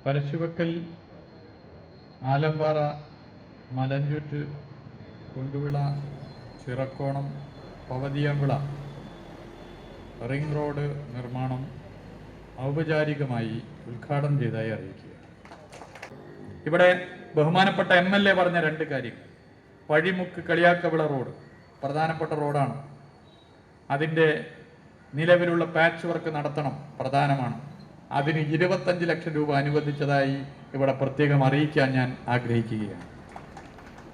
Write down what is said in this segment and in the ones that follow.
Parasuvakkal, Alampara, മലഞ്ചുറ്റ്, കുണ്ടുവിള, Chirakkonam, പവതിയംവിള ring road നിർമ്മാണം ഔപചാരികമായി ഉദ്ഘാടനം ചെയ്തതായി അറിയിക്കുക. ഇവിടെ ബഹുമാനപ്പെട്ട MLA പറഞ്ഞ രണ്ട് കാര്യങ്ങൾ. വഴിമുക്ക് കളിയാക്കവിള റോഡ് പ്രധാനപ്പെട്ട റോഡാണ്. അതിൻ്റെ നിലവിലുള്ള പാച്ച് വർക്ക് നടത്തണം, പ്രധാനമാണ്. അതിന് 25 ലക്ഷം രൂപ അനുവദിച്ചതായി ഇവിടെ പ്രത്യേകം അറിയിക്കാൻ ഞാൻ ആഗ്രഹിക്കുകയാണ്.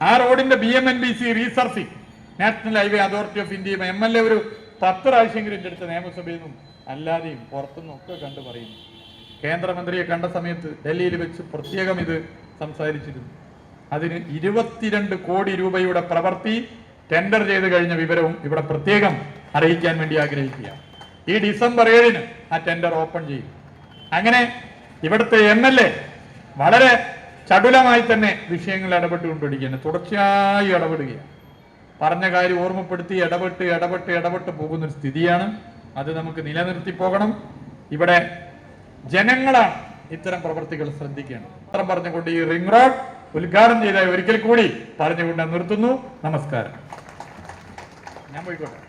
ആ റോഡിന്റെ BMNBC resurfacing national highway authority of ഇന്ത്യയും MLA ഒരു 10 പ്രാവശ്യമെങ്കിലും എൻ്റെ അടുത്ത് നിയമസഭയിൽ നിന്നും അല്ലാതെയും പുറത്തുനിന്നും ഒക്കെ കണ്ടു പറയുന്നു. കേന്ദ്രമന്ത്രിയെ കണ്ട സമയത്ത് ഡൽഹിയിൽ വെച്ച് പ്രത്യേകം ഇത് സംസാരിച്ചിരുന്നു. അതിന് 22 കോടി രൂപയുടെ പ്രവൃത്തി ടെൻഡർ ചെയ്ത് കഴിഞ്ഞ വിവരവും ഇവിടെ പ്രത്യേകം അറിയിക്കാൻ വേണ്ടി ആഗ്രഹിക്കുക. ഈ ഡിസംബർ 7-ന് ആ ടെൻഡർ ഓപ്പൺ ചെയ്യും. അങ്ങനെ ഇവിടുത്തെ MLA വളരെ ചടുലമായി തന്നെ വിഷയങ്ങൾ ഇടപെട്ടുകൊണ്ടിരിക്കുകയാണ്, തുടർച്ചയായി ഇടപെടുകയാണ്. പറഞ്ഞ കാര്യം ഓർമ്മപ്പെടുത്തി ഇടപെട്ട് പോകുന്നൊരു സ്ഥിതിയാണ്. അത് നമുക്ക് നിലനിർത്തി പോകണം. ഇവിടെ ജനങ്ങളാണ് ഇത്തരം പ്രവർത്തികൾ ശ്രദ്ധിക്കേണ്ടത്. അത്തരം പറഞ്ഞുകൊണ്ട് ഈ റിംഗ് റോഡ് ഉദ്ഘാടനം ചെയ്ത ഒരിക്കൽ കൂടി പറഞ്ഞുകൊണ്ട് നിർത്തുന്നു. നമസ്കാരം. ഞാൻ പോയിക്കോട്ടെ.